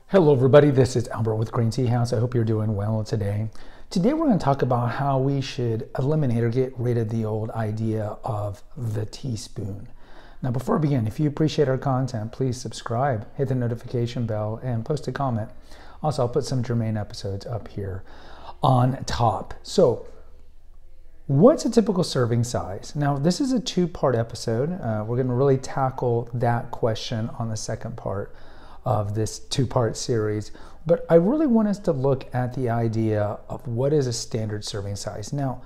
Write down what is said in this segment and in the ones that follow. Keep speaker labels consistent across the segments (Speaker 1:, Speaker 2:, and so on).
Speaker 1: Hello everybody, this is Albert with Green Tea House. I hope you're doing well today. Today we're going to talk about how we should eliminate or get rid of the old idea of the teaspoon. Now before I begin, if you appreciate our content, please subscribe, hit the notification bell, and post a comment. Also, I'll put some germane episodes up here on top. So, what's a typical serving size? Now this is a two-part episode. We're going to really tackle that question on the second part of this two-part series, but I really want us to look at the idea of what is a standard serving size. Now,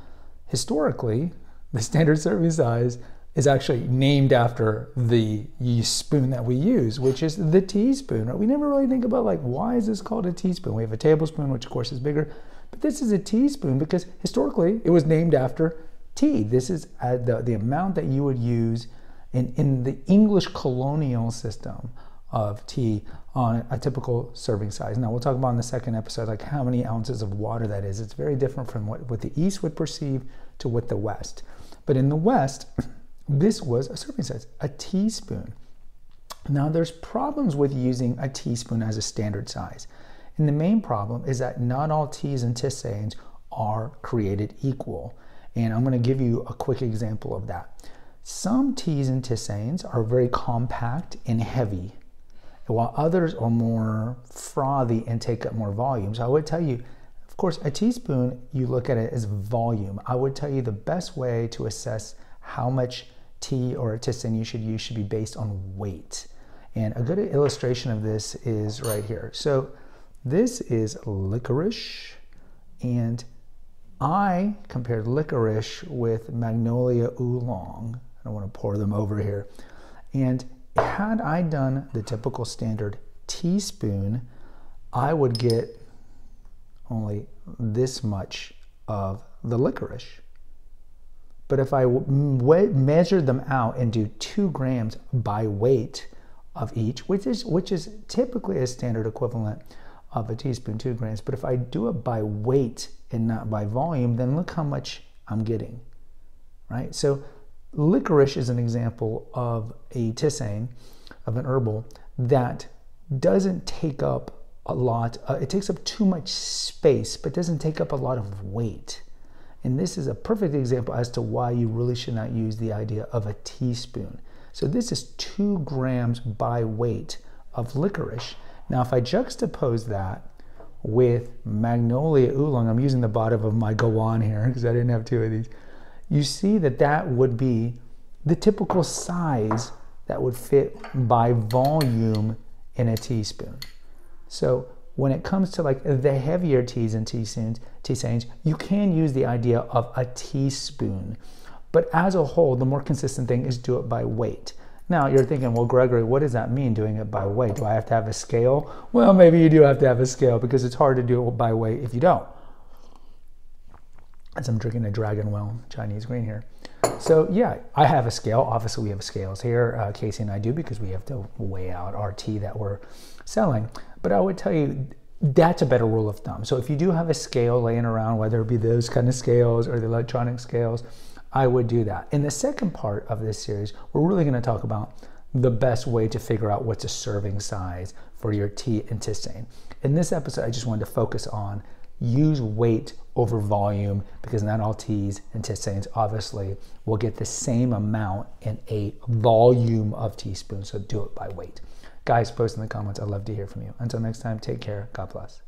Speaker 1: historically, the standard serving size is actually named after the spoon that we use, which is the teaspoon. Right? We never really think about why is this called a teaspoon? We have a tablespoon, which of course is bigger, but this is a teaspoon because historically it was named after tea. This is the amount that you would use in the English colonial system of tea on a typical serving size. Now we'll talk about in the second episode how many ounces of water that is. It's very different from what the East would perceive to what the West. But in the West, this was a serving size, a teaspoon. Now there's problems with using a teaspoon as a standard size. And the main problem is that not all teas and tisanes are created equal. And I'm going to give you a quick example of that. Some teas and tisanes are very compact and heavy, while others are more frothy and take up more volume. So I would tell you, of course, a teaspoon, you look at it as volume. I would tell you the best way to assess how much tea or a tisane you should be based on weight. And a good illustration of this is right here. So this is licorice, and I compared licorice with Magnolia Oolong. I don't want to pour them over here. And had I done the typical standard teaspoon, I would get only this much of the licorice. But if I measured them out and do 2 grams by weight of each, which is typically a standard equivalent of a teaspoon, 2 grams. But if I do it by weight and not by volume, then look how much I'm getting, right? So licorice is an example of a tisane, of an herbal, that doesn't take up a lot, it takes up too much space, but doesn't take up a lot of weight. And this is a perfect example as to why you really should not use the idea of a teaspoon. So this is 2 grams by weight of licorice. Now if I juxtapose that with Magnolia Oolong, I'm using the bottom of my Go On here because I didn't have 2 of these. You see that would be the typical size that would fit by volume in a teaspoon. So when it comes to the heavier teas and tisanes, you can use the idea of a teaspoon. But as a whole, the more consistent thing is do it by weight. Now you're thinking, well, Gregory, what does that mean, doing it by weight? Do I have to have a scale? Well, maybe you do have to have a scale because it's hard to do it by weight if you don't. As I'm drinking a Dragon Well Chinese green here. So yeah, I have a scale. Obviously we have scales here, Casey and I do, because we have to weigh out our tea that we're selling. But I would tell you that's a better rule of thumb. So if you do have a scale laying around, whether it be those kind of scales or the electronic scales, I would do that. In the second part of this series, we're really going to talk about the best way to figure out what's a serving size for your tea and tisane. In this episode, I just wanted to focus on use weight over volume, because not all teas and tisanes obviously will get the same amount in a volume of teaspoons, so do it by weight. Guys, post in the comments. I'd love to hear from you. Until next time, take care. God bless.